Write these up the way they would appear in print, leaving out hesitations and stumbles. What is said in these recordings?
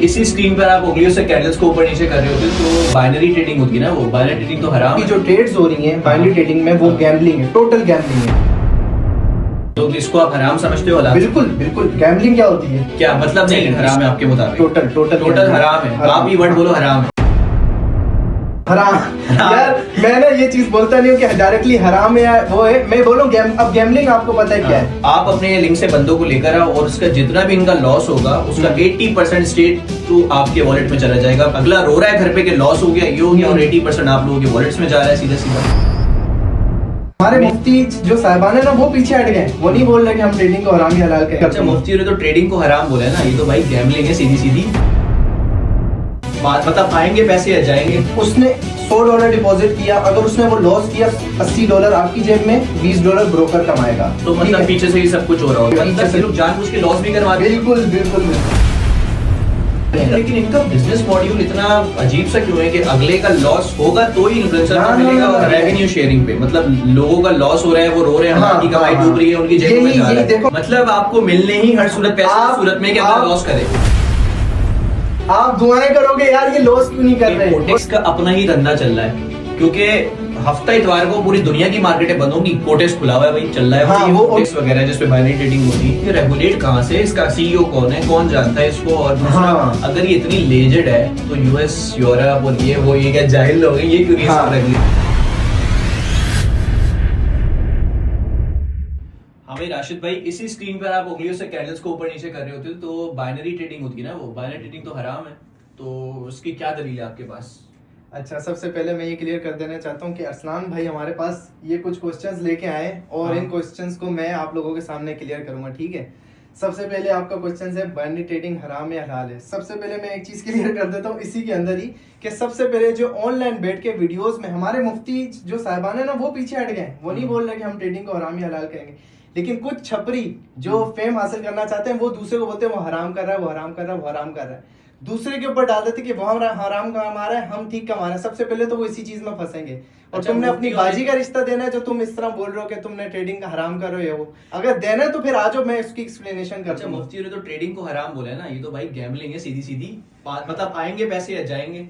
इसी स्क्रीन पर आप उंगलियों से कैंडल्स को ऊपर नीचे कर रहे होते तो बाइनरी ट्रेडिंग होती है ना, वो बाइनरी ट्रेडिंग तो हराम की जो ट्रेड्स हो रही हैं बाइनरी ट्रेडिंग में, वो गैम्बलिंग है, टोटल गैम्बलिंग है। तो इसको आप हराम समझते हो? हलाल? बिल्कुल बिल्कुल। गैम्बलिंग क्या होती है? क्या मतलब नहीं हराम है आपके मुताबिक? टोटल हराम है। आप ही वर्ड बोलो हराम है। हराम यार मैं ना ये चीज बोलता नहीं हूँ कि डायरेक्टली हराम है या वो है, मैं बोलूँ अब गैम्बलिंग आपको पता है क्या है? आप अपने लिंक से बंदों को लेकर आओ और उसका जितना भी इनका लॉस होगा उसका 80% स्ट्रेट टू आपके वॉलेट में चला जाएगा। अगला रो रहा है घर पे कि लॉस हो गया, ये हो गया, और 80% आप लोगों के वॉलेट्स में जा रहा है सीधा सीधा। हमारे मुफ्ती जो साहिबान है ना वो पीछे हट गए, वो नहीं बोल रहे कि हम ट्रेडिंग को हराम या हलाल कहें। अच्छा, मुफ्ती ने तो ट्रेडिंग को हराम बोला है ना, ये तो भाई गैम्बलिंग है सीधी सीधी बात। मतलब आएंगे पैसे या जाएंगे। उसने $100 डिपॉजिट किया, अगर उसने वो लॉस किया $80 आपकी जेब में, $20 ब्रोकर कमाएगा। तो मतलब पीछे से ही सब कुछ हो रहा होगा, पीछे से लोग जानबूझ के लॉस भी करवा। बिल्कुल बिल्कुल। लेकिन इनका बिजनेस मॉड्यूल इतना अजीब सा क्यों है कि अगले का लॉस होगा तो ही इन्फ्लुएंसर को मिलेगा और रेवेन्यू शेयरिंग पे। मतलब लोगों का लॉस हो रहा है, वो रो रहे हैं, हमारी कमाई डूब रही है, उनकी जेब में जा रहा है। मतलब आपको मिलने ही हर सूरत पैसे सूरत में कि अगर लॉस करे आप दुआएं करोगे यार ये लॉस क्यों नहीं कर रहे। कोटेक्स का अपना ही धंधा चल रहा है क्योंकि हफ्ता इतवार को पूरी दुनिया की मार्केटें बंद होंगी, कोटेक्स खुला हुआ है भाई, चल रहा है। हाँ, वो कोटेक्स वगैरह जिसपे बाइनरी ट्रेडिंग होती है, ये रेगुलेट कहाँ से? इसका सीईओ कौन है, कौन जानता है इसको? और अगर ये इतनी लेजेड है तो यूएस यूरोप और ये क्या जाहिल लोग हैं, ये क्यों नहीं रेगुलेट? भाई राशिद भाई, इसी स्क्रीन पर आप उंगलियों से कैंडल्स को ऊपर नीचे कर रहे होते तो बाइनरी ट्रेडिंग होती है ना, वो बाइनरी ट्रेडिंग तो हराम है, तो उसकी क्या दलील है आपके पास? अच्छा, सबसे पहले मैं ये क्लियर कर देना चाहता हूँ कि अरसलान भाई हमारे पास ये कुछ क्वेश्चंस लेके आए और इन क्वेश्चंस को मैं आप लोगों के सामने क्लियर करूंगा, ठीक है? सबसे पहले आपका क्वेश्चन है बाइनरी ट्रेडिंग हराम या हलाल है। सबसे पहले मैं एक चीज क्लियर कर देता हूँ इसी के अंदर ही कि सबसे पहले जो ऑनलाइन बैठ के वीडियोस में हमारे मुफ्ती जो साहिबान है ना वो पीछे हट गए, वो नहीं बोल रहे कि हम ट्रेडिंग को हराम या हलाल कहेंगे। लेकिन कुछ छपरी जो फेम हासिल करना चाहते हैं वो दूसरे को बोलते हैं वो हराम कर रहा है, वो हराम कर रहा है, वो हराम कर रहा है, दूसरे के ऊपर डाल देते कि वो हराम कमा रहा है, हम ठीक कमा रहे हैं। सबसे पहले तो वो इसी चीज में फंसेंगे। और अच्छा, तुमने अपनी बाजी का रिश्ता देना है जो तुम इस तरह बोल रहे हो कि तुमने ट्रेडिंग का हराम कर रहे हो, वो अगर देना है तो फिर आज मैं इसकी एक्सप्लेनेशन करता हूं। मुफ्ती ने तो ट्रेडिंग को हराम बोला है ना, ये तो भाई गैम्बलिंग है सीधी सीधी बात। मतलब आएंगे पैसे या जाएंगे?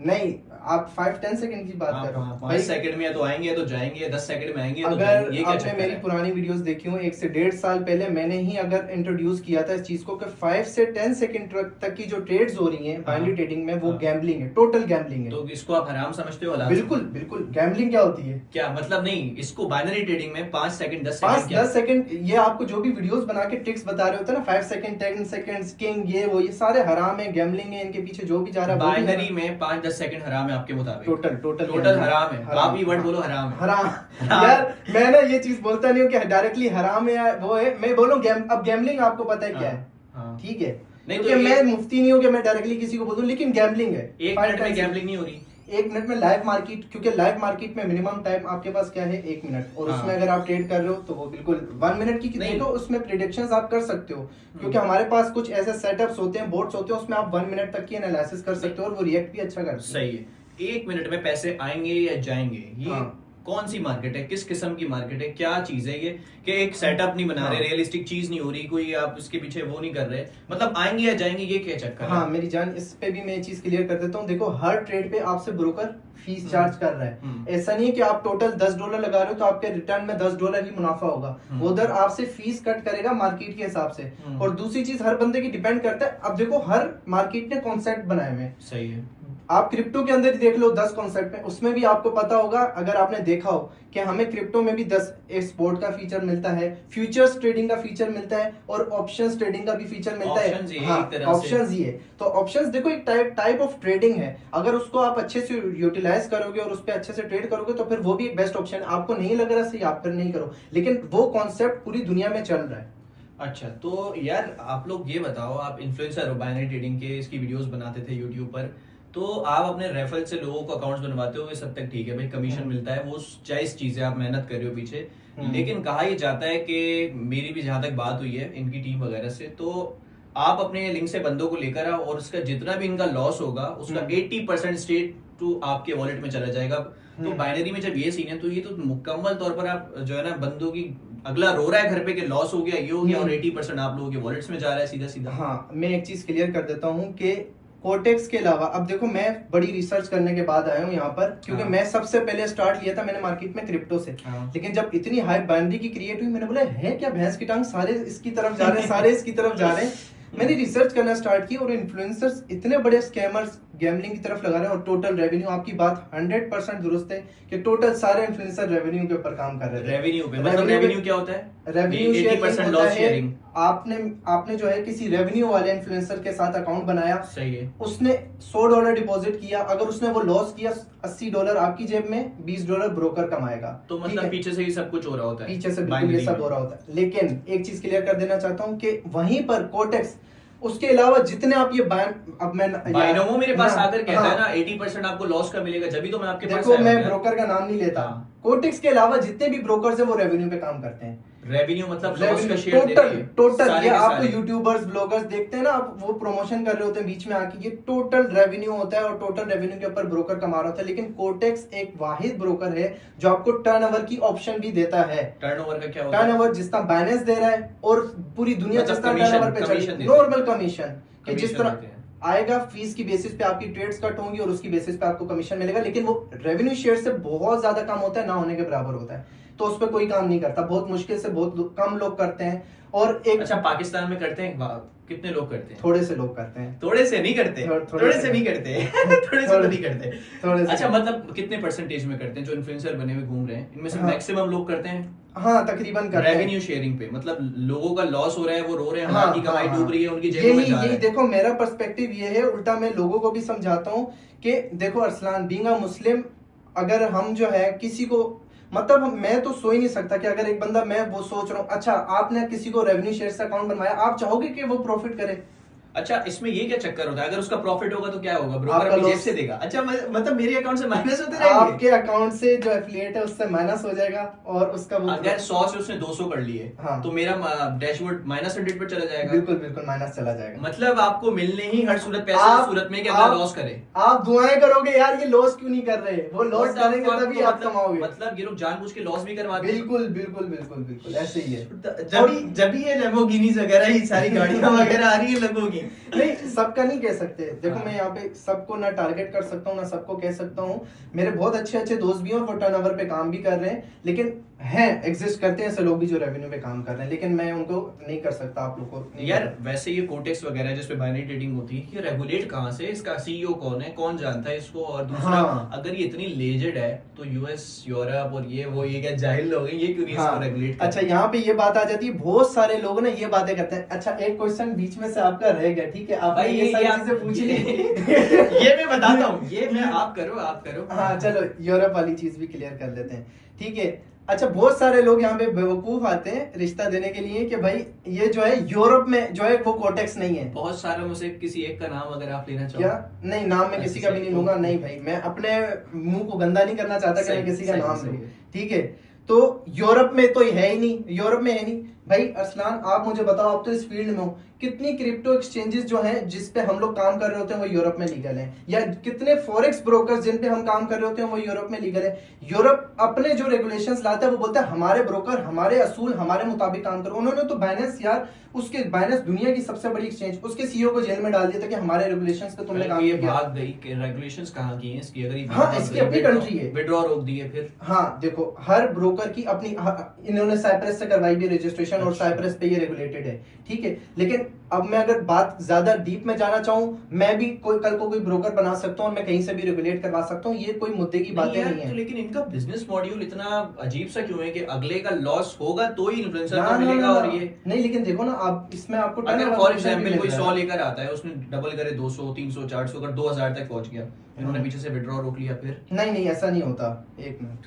नहीं, आप 5-10 सेकंड की बात कर रहे हो। 5 सेकंड में या तो आएंगे या तो जाएंगे, 10 सेकंड में आएंगे अगर आपने मेरी पुरानी वीडियोस देखी हो 1 से 1.5 साल पहले मैंने ही अगर इंट्रोड्यूस किया था इस चीज को कि 5 से 10 सेकंड तक की जो ट्रेड्स हो रही हैं बाइनरी ट्रेडिंग में, वो गैम्बलिंग है, टोटल गैम्बलिंग है। तो इसको आप हराम समझते हो? बिल्कुल बिल्कुल। गैम्बलिंग क्या होती है? क्या मतलब नहीं, इसको बाइनरी ट्रेडिंग में 5 सेकंड 10 सेकंड ये आपको जो भी वीडियोस बना के ट्रिक्स बता रहे होते हैं ना, 5 सेकंड 10 सेकंड किंग, ये सारे हराम है, गैम्बलिंग है, इनके पीछे जो भी जा रहा है बाइनरी में 5-10 सेकंड हराम है आपके मुताबिक? टोटल हराम है। आप ही वर्ड बोलो हराम है। हराम यार मैं ना ये चीज बोलता नहीं हूँ कि डायरेक्टली हराम है या वो है, मैं बोलूँ अब गैम्बलिंग आपको पता है क्या है, ठीक है? नहीं तो मैं मुफ्ती नहीं हूँ कि मैं डायरेक्टली किसी को बोलूँ, लेकिन गैम्बलिंग है। 1 मिनट में गैम्बलिंग नहीं हो रही। 1 मिनट में लाइव मार्केट, क्योंकि लाइव मार्केट में मिनिमम टाइम आपके पास क्या है 1 मिनट, और उसमें अगर आप ट्रेड कर रहे हो तो वो बिल्कुल 1 मिनट की देखो, उसमें प्रेडिक्शंस आप कर सकते हो, क्योंकि हमारे पास कुछ ऐसे सेटअप्स होते हैं, बोर्ड्स होते हैं, उसमें आप 1 मिनट तक की एनालिसिस कर सकते हो और वो रिएक्ट भी अच्छा करते हैं। सही है। 1 मिनट में पैसे आएंगे या जाएंगे, ये कौन सी मार्केट है, किस किस्म की मार्केट है, क्या चीज है ये? कि एक सेटअप नहीं बना रहे, रियलिस्टिक चीज नहीं हो रही, कोई आप इसके पीछे वो नहीं कर रहे, मतलब आएंगे या जाएंगे, ये क्या चक्कर है? हाँ मेरी जान, इस पे भी मैं ये चीज क्लियर कर देता हूँ। देखो, हर ट्रेड पे आपसे ब्रोकर फीस चार्ज कर रहा है। ऐसा नहीं है कि आप टोटल $10 लगा रहे हो तो आपके रिटर्न में $10 ही मुनाफा होगा, उधर आपसे फीस कट करेगा मार्केट के हिसाब से। और दूसरी चीज हर बंदे की डिपेंड करता है। अब देखो, हर मार्केट ने कॉन्सेप्ट बनाए हुए हैं। सही है। आप क्रिप्टो के अंदर ही देख लो 10 कॉन्सेप्ट में, उसमें भी आपको पता होगा, अगर आपने देखा हो कि हमें क्रिप्टो में भी 10 एक्सपोर्ट का फीचर मिलता है, फ्यूचर्स ट्रेडिंग का फीचर मिलता है, और ऑप्शंस ट्रेडिंग का भी फीचर मिलता है। ऑप्शंस ही है। तो ऑप्शंस देखो एक टाइप ऑफ ट्रेडिंग है, अगर उसको आप अच्छे से यूटिलाइज करोगे और उस पर अच्छे से ट्रेड करोगे तो फिर वो भी एक बेस्ट ऑप्शन है। आपको नहीं लग रहा सही, आप फिर नहीं करो, लेकिन वो कॉन्सेप्ट पूरी दुनिया में चल रहा है। अच्छा, तो यार आप लोग ये बताओ, आप इन्फ्लुएंसर हो बाइनरी ट्रेडिंग के, इसकी वीडियोस बनाते थे यूट्यूब पर, तो आप अपने रेफरल से लोगों को अकाउंट्स बनवाते हो, ये सब तक ठीक है भाई, कमीशन मिलता है, वो जायज चीज है, आप मेहनत कर रहे हो पीछे। लेकिन कहा यह जाता है कि मेरी भी जहां तक बात हुई है इनकी टीम वगैरह से, तो आप अपने लिंक से बंदों को लेकर आओ और उसका जितना भी इनका लॉस होगा उसका 80% स्ट्रेट टू आपके वॉलेट में चला जाएगा। तो बाइनरी में जब ये सीन है तो ये तो मुकम्मल तौर पर आप जो है ना बंदों की अगला रो रहा है घर पे कि लॉस हो गया, ये हो गया, और हम्म। 80% आप लोगों के वॉलेट्स में जा रहा है सीधा सीधा। हाँ, मैं एक चीज क्लियर कर देता हूँ कि कोटेक्स के अलावा, अब देखो मैं बड़ी रिसर्च करने के बाद आया हूँ यहाँ पर, क्योंकि हाँ। मैं सबसे पहले स्टार्ट लिया था मैंने मार्केट में क्रिप्टो से। हाँ। लेकिन जब इतनी हाई बाइनरी की क्रिएट हुई, मैंने बोला है क्या भैंस की टांग, सारे इसकी तरफ जा रहे हैं, सारे इसकी तरफ जा रहे हैं। मैंने रिसर्च करना स्टार्ट की, और इन्फ्लुएंसर्स इतने बड़े स्कैमर्स गैम्बलिंग की तरफ लगा रहे हैं, और टोटल रेवेन्यू, आपकी बात 100% दुरुस्त है कि टोटल सारे इन्फ्लुएंसर रेवेन्यू के ऊपर काम कर रहे थे। रेवेन्यू पे मतलब रेवेन्यू क्या होता है? रेवेन्यू शेयरिंग 80% होता लॉस है, शेयरिंग। आपने जो है किसी रेवेन्यू वाले इन्फ्लुएंसर के साथ अकाउंट बनाया, सही है। उसने $100 डिपॉजिट किया, अगर उसने वो लॉस किया, $80 आपकी जेब में, $20 ब्रोकर कमाएगा। तो ठीक मतलब है? पीछे से ही सब कुछ हो रहा होता है, पीछे से बिल्कुल ये बाइनरी सब में। हो रहा होता है। लेकिन एक चीज क्लियर कर देना चाहता हूँ कि वहीं पर कोटेक्स, उसके अलावा जितने आप ये अब मैं बाइनोमो मेरे पास हाँ, आकर कहता है हाँ। ना 80% आपको लॉस का मिलेगा, जब भी तो मैं आपके पास देखो आया मैं हूं यार। ब्रोकर का नाम नहीं लेता, हाँ। कोटेक्स के अलावा जितने भी ब्रोकर्स है वो रेवेन्यू पे काम करते हैं। रेवेन्यू मतलब लॉस का शेयर दे टोटल रही है। टोटल सारे ये के आप तो सारे। यूट्यूबर्स ब्लॉगर्स देखते हैं ना, आप वो प्रमोशन कर रहे होते हैं बीच में आके, ये टोटल रेवेन्यू होता है, और टोटल रेवेन्यू के ऊपर ब्रोकर कमा रहा होता है। लेकिन कोटेक्स एक वाहिद ब्रोकर है जो आपको टर्नओवर की ऑप्शन भी देता है। टर्नओवर का क्या होता है? टर्नओवर जितना बाइनेंस दे रहा है, और पूरी दुनिया मतलब जितना commission- टर्नओवर पे commission चल, देते हैं। नॉर्मल कमीशन कि जिस Commission तरह देते हैं। आएगा, फीस की बेसिस पे आपकी ट्रेड्स कट होंगी, और उसकी बेसिस पे आपको कमीशन मिलेगा। लेकिन वो रेवेन्यू शेयर से बहुत ज्यादा कम होता है, ना होने के बराबर होता है। तो उस पर कोई काम नहीं करता, बहुत मुश्किल से बहुत कम लोग करते हैं। और एक अच्छा, पाकिस्तान में करते हैं? वाह, कितने लोग करते हैं? थोड़े से लोग करते हैं, थोड़े से नहीं करते, थोड़े से नहीं करते थोड़े से तो नहीं करते। थोड़े से। अच्छा, मतलब कितने परसेंटेज में करते हैं जो इन्फ्लुएंसर बने हुए घूम रहे हैं, इनमें से हाँ। मैक्सिमम लोग करते हैं हाँ, तकरीबन करते हैं। रेवेन्यू शेयरिंग पे? मतलब लोगों का लॉस हो रहा है, वो रो रहे हैं, हाँ, हमारी कमाई हाँ, डूब रही है, उनकी जेबों में जा रहा यही है। देखो मेरा पर्सपेक्टिव ये है, उल्टा मैं लोगों को भी समझाता हूँ कि देखो अरसलान, बीइंग अ मुस्लिम, अगर हम जो है किसी को, मतलब मैं तो सो ही नहीं सकता कि अगर एक बंदा, मैं वो सोच रहा हूँ, अच्छा आपने किसी को रेवेन्यू शेयर से अकाउंट बनवाया, आप चाहोगे कि वो प्रॉफिट करे? अच्छा, इसमें ये क्या चक्कर होता है? अगर उसका प्रॉफिट होगा तो क्या होगा? ब्रोकर आपका अपनी जेब loss- से देगा? अच्छा, मतलब मेरे अकाउंट से माइनस होते रहेंगे? आपके अकाउंट से जो एफिलिएट है उससे माइनस हो जाएगा, और उसका वो अगर 100 से उसने 200 कर लिए, हाँ। तो मेरा डैशबोर्ड -100 पर चला जाएगा। बिल्कुल बिल्कुल माइनस चला जाएगा। मतलब आपको मिलने ही हर सूरत पैसे आप- की सूरत में कि अगर आप- लॉस करे। आप दुआएं करोगे यार ये लॉस क्यों नहीं कर रहे, वो लॉस मतलब करेंगे आपको तभी आप मतलब- कमाओगे। मतलब ये लोग जानबूझ के लॉस भी करवाते हैं। बिल्कुल बिल्कुल बिल्कुल बिल्कुल ऐसे ही है। जब भी ये लैम्बोर्गिनीज वगैरह, ये सारी गाड़ियां वगैरह आ रही है लोगों की। नहीं, सबका नहीं कह सकते। देखो हाँ। मैं यहाँ पे सबको ना टारगेट कर सकता हूँ, ना सबको कह सकता हूँ। मेरे बहुत अच्छे अच्छे दोस्त भी हैं और वो टर्नओवर पे काम भी कर रहे हैं, लेकिन हैं, एग्जिस्ट करते हैं ऐसे लोग भी जो रेवेन्यू पे काम कर रहे हैं, लेकिन मैं उनको नहीं कर सकता, आप लोग को नहीं यार कर वैसे ये कोटेक्स वगैरह जिसपे बाइनरी ट्रेडिंग होती है, ये रेगुलेट कहाँ से? इसका सीईओ कौन है, कौन जानता है इसको? और दूसरा, हाँ। अगर ये इतनी लेजेड है तो यूएस, यूरोप और ये क्या जाहिल लोग हैं, ये क्यों नहीं इसको रेगुलेट करते? अच्छा, यहाँ पे ये बात आ जाती है, बहुत सारे लोग ना ये बातें करते हैं। अच्छा, एक क्वेश्चन बीच में से आपका रह गया, ठीक है, आपने भाई ये सारी आप- चीजें पूछ ली। ये मैं बताता हूँ, ये मैं आप करो। हाँ चलो, यूरोप वाली चीज भी क्लियर कर लेते हैं, ठीक है। अच्छा, बहुत सारे लोग यहाँ पे बेवकूफ आते हैं रिश्ता देने के लिए कि भाई ये जो है यूरोप में जो है वो कोटेक्स नहीं है। बहुत सारों में से किसी एक का नाम अगर आप लेना चाहो। क्या? नहीं, नाम मैं किसी का भी नहीं लूंगा। नहीं भाई, मैं अपने मुंह को गंदा नहीं करना चाहता कि मैं किसी का नाम लूं, ठीक है। तो यूरोप में तो है ही नहीं, यूरोप में है नहीं भाई। अरसलान, आप मुझे बताओ, आप तो इस फील्ड में हो, कितनी क्रिप्टो एक्सचेंजेस जो हैं जिस पे हम लोग काम कर रहे होते हैं वो यूरोप में लीगल हैं, या कितने फॉरेक्स ब्रोकर्स जिन पे हम काम कर रहे होते हैं वो यूरोप में लीगल है। यूरोप अपने जो रेगुलेशंस लाता है वो बोलता है हमारे ब्रोकर, हमारे असूल, हमारे मुताबिक काम करो। उन्होंने तो बाइनेंस, यार उसके बाइनेंस दुनिया की सबसे बड़ी एक्सचेंज, उसके सीईओ को जेल में डाल दिया था कि हमारे रेगुलेशंस पे तुमने काम ये किया। भाग गई कि रेगुलेशंस कहाँ की हैं इसकी? अगर ये हाँ, भाग इसकी गई, अपनी कंट्री है। विड्रॉ रोक दिए फिर। हाँ देखो, हर ब्रोकर की अपनी, इन्होंने साइप्रस से करवाई भी रजिस्ट्रेशन, और अच्छा। साइप्रस पे ये रेगुलेटेड है, ठीक है। लेकिन अब मैं अगर बात ज्यादा डीप में जाना चाहूँ, मैं भी कल को कोई ब्रोकर बना सकता हूँ और मैं कहीं से भी रेगुलेट करवा सकता हूँ, ये कोई मुद्दे की बातें नहीं तो है। लेकिन इनका बिजनेस मॉड्यूल इतना अजीब सा क्यों है कि अगले का लॉस होगा तो ही इन्फ्लुएंसर ना, को ना, मिलेगा? ना, और ना। ये नहीं, लेकिन देखो ना, आप इसमें आपको अगर turnover फॉर commission भी एग्जांपल मिल कोई रहा 100 है। लेकर आता है, उसने डबल करे 200 300 400 कर 2000 तक पहुंच गया, इन्होंने पीछे से विड्रॉ रोक लिया फिर। नहीं नहीं, ऐसा नहीं होता। एक मिनट,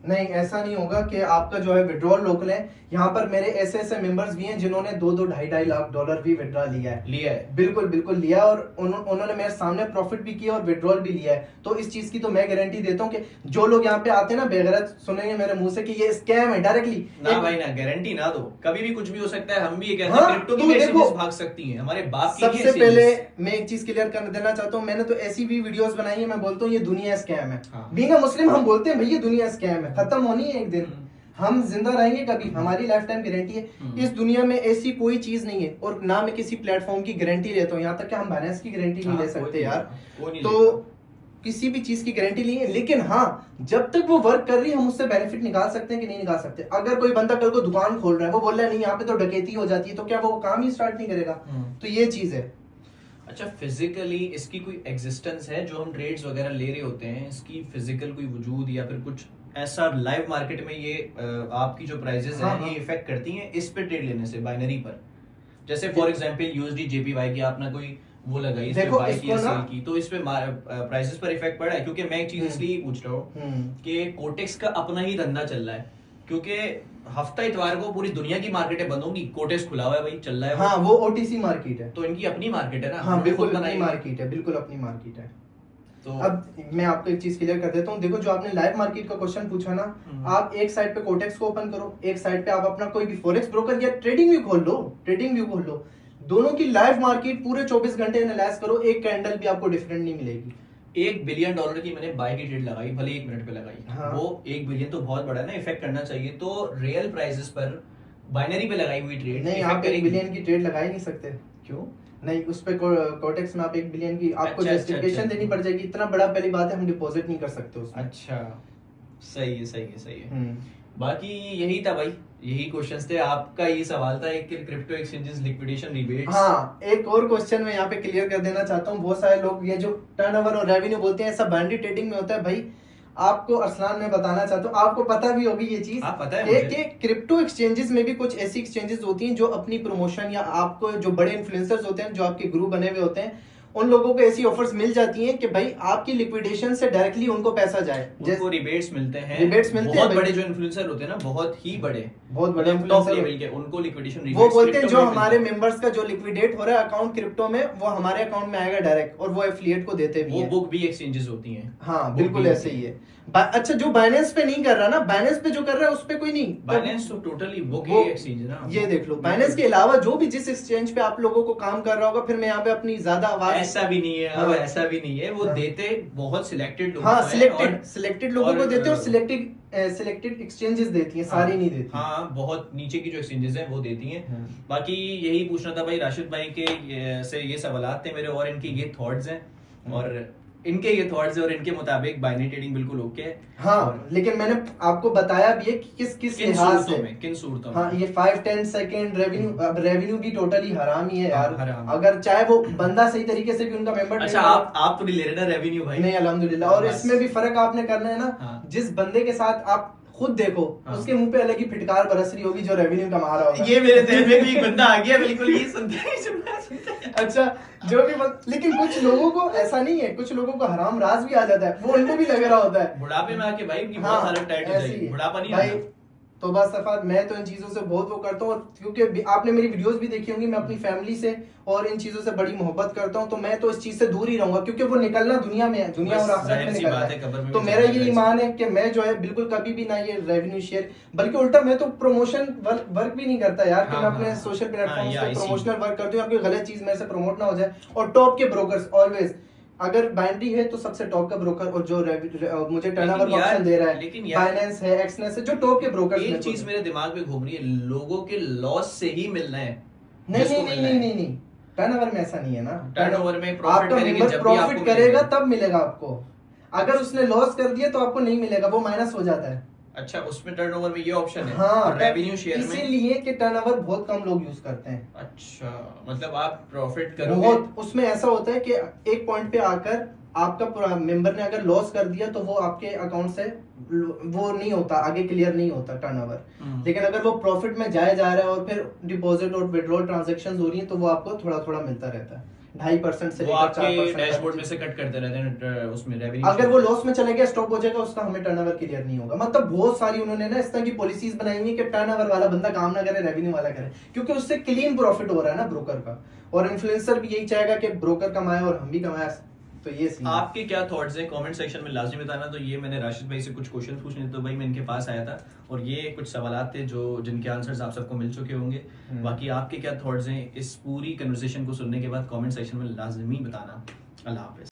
नहीं ऐसा नहीं होगा कि आपका जो है विड्रॉल लोकल है। यहाँ पर मेरे ऐसे ऐसे मेंबर्स भी हैं जिन्होंने 2-2 ढाई लाख डॉलर भी विड्रॉ लिया है। बिल्कुल बिल्कुल लिया, और उन्होंने मेरे सामने प्रॉफिट भी किया और विड्रॉल भी लिया है। तो इस चीज की तो मैं गारंटी देता हूँ कि जो लोग यहाँ पे आते हैं ना, बेगैरत सुनेंगे मेरे मुंह से कि ये स्कैम है डायरेक्टली। ना भाई ना, गारंटी ना दो, कभी भी कुछ भी हो सकता है। हम भी ये कहते हाँ, हैं क्रिप्टो तो की देखो, exchanges भाग सकती हैं, हमारे बाप की सबसे पहले मैं एक चीज क्लियर कर देना चाहता हूँ, मैंने तो ऐसी भी वीडियोस बनाई है, मैं बोलता हूँ ये दुनिया स्कैम है। हाँ। बीइंग अ मुस्लिम हम बोलते हैं भाई ये दुनिया स्कैम है, खत्म होनी है एक दिन। हम जिंदा रहेंगे कभी, हमारी लाइफ टाइम गारंटी है। इस दुनिया में ऐसी कोई चीज नहीं है, और ना मैं किसी प्लेटफॉर्म की गारंटी लेता हूँ, यहाँ तक कि हम बाइनेंस की गारंटी नहीं ले सकते यार। तो किसी भी चीज की गारंटी नहीं है, लेकिन हाँ जब तक वो वर्क कर रही है हम उससे बेनिफिट निकाल सकते हैं कि नहीं निकाल सकते। अगर कोई बंदा कल को दुकान खोल रहा है, वो बोल रहा है नहीं यहाँ पे तो डकैती हो जाती है, तो क्या वो काम ही स्टार्ट नहीं करेगा? तो ये चीज है। अच्छा, फिजिकली इसकी कोई एग्जिस्टेंस है? जो हम ट्रेड्स वगैरह ले रहे होते हैं, इसकी फिजिकल कोई वजूद या फिर कुछ ऐसा लाइव मार्केट में ये आपकी जो प्राइजेस हाँ, हैं ये इफेक्ट करती हैं इस पे ट्रेड लेने से, बाइनरी पर? जैसे फॉर एग्जांपल यूएसडी जेपीवाई की आपने कोई वो लगाई, इस पे देखो, बाय इसको किया, ना- सेल की, तो इस पे प्राइसेस पर इफेक्ट पड़ा है? क्योंकि मैं एक चीज इसलिए पूछ रहा हूँ कि कोटेक्स का अपना ही धंधा चल रहा है, क्योंकि हफ्ता इतवार को पूरी दुनिया की मार्केटें बंद होंगी, कोटेक्स खुला हुआ है भाई, चल रहा है वो। हाँ, वो ओटीसी मार्केट है, तो इनकी अपनी मार्केट है ना? हाँ उन्होंने बिल्कुल खुद अपनी बनाई मार्केट है, बिल्कुल अपनी मार्केट है। तो अब मैं आपको एक चीज क्लियर कर देता हूँ। देखो, जो आपने लाइव मार्केट का क्वेश्चन पूछा ना, आप एक साइड पे कोटेक्स को ओपन करो, एक साइड पे आप अपना कोई भी फॉरेक्स ब्रोकर या ट्रेडिंग व्यू खोल लो, ट्रेडिंग व्यू खोल लो। दोनों की लाइव मार्केट पूरे 24 घंटे एनालाइज करो, एक कैंडल भी आपको डिफरेंट नहीं मिलेगी। $1 बिलियन की मैंने बाय की ट्रेड लगाई, भले 1 मिनट पे लगाई। हाँ। वो 1 बिलियन तो बहुत बड़ा है ना, इफेक्ट करना चाहिए। तो रियल प्राइसेस पर बाइनरी पे लगाई हुई ट्रेड नहीं, आप 1 बिलियन की ट्रेड लगा ही नहीं सकते। क्यों? नहीं, उस पे कोटेक्स में आप 1 बिलियन की आपको अच्छा, जस्टिफिकेशन अच्छा। देनी पड़ जाएगी। इतना बड़ा, पहली बात है हम डिपॉजिट नहीं कर सकते उसमें। अच्छा, सही है, सही है, सही है। हम्म। बाकी यही था भाई, यही क्वेश्चंस थे। आपका ये सवाल था एक, क्रिप्टो एक्सचेंजेस लिक्विडेशन रिबेट्स। हाँ, एक और क्वेश्चन मैं यहाँ पे क्लियर कर देना चाहता हूँ। बहुत सारे लोग ये जो टर्नओवर और रेवेन्यू बोलते हैं, ऐसा बाइनरी ट्रेडिंग में होता है भाई। आपको अरसलान मैं बताना चाहता हूँ, आपको पता भी होगी ये चीज। हाँ, पता है मुझे। कि क्रिप्टो एक्सचेंजेस में भी कुछ ऐसी एक्सचेंजेस होती हैं जो अपनी प्रमोशन, या आपको जो बड़े इन्फ्लुएंसर्स होते हैं, जो आपके ग्रुप बने हुए होते हैं, उन लोगों को ऐसी ऑफर्स मिल जाती हैं कि भाई आपकी लिक्विडेशन से डायरेक्टली उनको पैसा जाए। उनको रिबेट्स मिलते हैं, रिबेट्स मिलते हैं बहुत भाई। बड़े जो इन्फ्लुएंसर होते हैं ना, बहुत ही बड़े, बहुत बड़े टॉप influencer लेवल के, उनको लिक्विडेशन वो रिबेट्स बोलते हैं जो हमारे मेंबर्स का जो लिक्विडेट हो रहा है अकाउंट क्रिप्टो में, वो हमारे अकाउंट में आएगा डायरेक्ट, और वो एफिलिएट को देते भी वो हैं। बुक भी एक्सचेंजेस होती हैं। हाँ Book बिल्कुल भी ऐसे होती ही है। अच्छा, जो बाइनेंस पे नहीं कर रहा ना, बाइनेंस पे जो कर रहा है उस पे कोई नहीं। बाइनेंस तो टोटली बुक वो ही एक्सचेंज है ना। ये देख लो, बाइनेंस के अलावा जो भी जिस एक्सचेंज पे आप लोगों को काम कर रहा होगा, फिर मैं यहाँ पे अपनी ज्यादा आवाज, ऐसा भी नहीं है, अब हाँ। ऐसा भी नहीं है, वो हाँ। देते बहुत सिलेक्टेड लोगों हाँ को हैं, सिलेक्टेड लोगों को देते हैं, और सिलेक्टेड एक्सचेंजेस देती हैं, सारी नहीं देती। हाँ, बहुत नीचे की जो एक्सचेंजेस हैं वो देती हैं। हाँ। बाकी यही पूछना था भाई राशिद भाई के से ये सवालात थे मेरे, और इनके ये थॉट्स हैं, और इनके ये थॉट्स हैं, और इनके मुताबिक बाइनरी ट्रेडिंग बिल्कुल ओके है। हाँ, लेकिन मैंने आपको बताया भी है कि किस किस किन लिहाज सूरतों से। में, किन सूरतों में। हाँ, ये 5-10 सेकंड रेवेन्यू, अब रेवेन्यू भी टोटली हराम ही है यार। हराम। अगर चाहे वो बंदा सही तरीके से भी उनका मेंबर अच्छा, आप तो नहीं ले रहे ना रेवेन्यू भाई? नहीं, अल्हम्दुलिल्लाह। और बस। इसमें भी फर्क आपने करना है ना, हाँ। जिस बंदे के साथ आप खुद देखो, हाँ। उसके मुंह पे अलग ही फिटकार बरस रही होगी जो रेवेन्यू कमा रहा होगा। ये मेरे दिल में भी एक बंदा आ गया, बिल्कुल ये सुनता है। अच्छा, जो भी लेकिन कुछ लोगों को ऐसा नहीं है, कुछ लोगों को हराम राज भी आ जाता है, वो उनको भी लग रहा होता है। बुढ़ापे में आके भाई उनकी हाँ, बहुत हालत टाइट हो ऐसी जाएगी, है। बुढ़ापा नहीं भाई, आना। तो बस सफात, मैं तो इन चीजों से बहुत वो करता हूँ, क्योंकि आपने मेरी वीडियोस भी देखी होंगी, मैं अपनी फैमिली से और इन चीजों से बड़ी मोहब्बत करता हूँ, तो मैं तो इस चीज से दूर ही रहूंगा, क्योंकि वो निकलना दुनिया में है, दुनिया बस और आखिरत में जाहिर सी निकलना बात है, है। कब्र में तो भी मेरा जाना ये है। ईमान है कि मैं जो है बिल्कुल कभी भी ना ये रेवेन्यू शेयर, बल्कि उल्टा मैं तो प्रमोशन वर्क भी नहीं करता यार, कि हाँ, मैं अपने हाँ, सोशल हाँ, प्लेटफॉर्म ये पे I see। प्रमोशनल वर्क करती हूँ, कोई गलत चीज मेरे से प्रमोट ना हो जाए। और टॉप के ब्रोकर्स ऑलवेज, अगर बाइनरी है तो सबसे टॉप का ब्रोकर, और जो मुझे टर्नओवर लेकिन यार- ऑप्शन दे रहा है, लेकिन यार- बाइनेंस है, एक्सनेस है, जो टॉप के ब्रोकर्स। एक चीज मेरे दिमाग में घूम रही है, लोगों के लॉस से ही मिलना है। नहीं जिसको नहीं नहीं मिलना है। नहीं नहीं, टर्नओवर में ऐसा नहीं है ना। टर्नओवर में प्रॉफिट आपका करेंगे मेंबर जब भी प्रॉफिट आपको करेगा मिलेगा। तब मिलेगा आपको। अगर उसने लॉस कर दिया तो आपको नहीं मिलेगा, वो माइनस हो जाता है। अच्छा, उसमें टर्नओवर में ये ऑप्शन है। हाँ, और रेवेन्यू शेयर में इसीलिए कि टर्नओवर बहुत कम लोग यूज करते हैं। अच्छा, मतलब आप प्रॉफिट करोगे। बहुत, उसमें ऐसा होता है कि एक पॉइंट पे आकर आपका मेंबर ने अगर लॉस कर दिया तो वो आपके अकाउंट से वो नहीं होता, आगे क्लियर नहीं होता टर्नओवर। लेकिन अगर वो प्रॉफिट में जाया जा रहा है और फिर डिपॉजिट और विड्रॉल ट्रांजैक्शंस हो रही है, तो वो आपको थोड़ा थोड़ा मिलता रहता है, 2.5% से वो लेकर आपके 4%। डैशबोर्ड में से कट करते रहते हैं उसमें रेवेन्यू। अगर वो लॉस में चला गया, स्टॉप हो जाएगा, उसका हमें टर्नओवर क्लियर नहीं होगा। मतलब बहुत सारी उन्होंने ना इस तरह की पॉलिसीज बनाई है कि टर्नओवर वाला बंदा काम ना करे, रेवेन्यू वाला करे, क्योंकि उससे क्लीन प्रॉफिट हो रहा है ना ब्रोकर का। और इन्फ्लुएंसर भी यही चाहेगा कि ब्रोकर कमाए और हम भी कमाए। तो ये सीन है। आपके क्या थॉट्स हैं कमेंट सेक्शन में लाजमी बताना। तो ये मैंने राशिद भाई से कुछ क्वेश्चन पूछने थे, तो भाई मैं इनके पास आया था, और ये कुछ सवालात थे जो जिनके आंसर्स आप सबको मिल चुके होंगे। बाकी आपके क्या थॉट्स हैं इस पूरी कन्वर्सेशन को सुनने के बाद कमेंट सेक्शन में लाजमी बताना। अल्लाह हाफिज।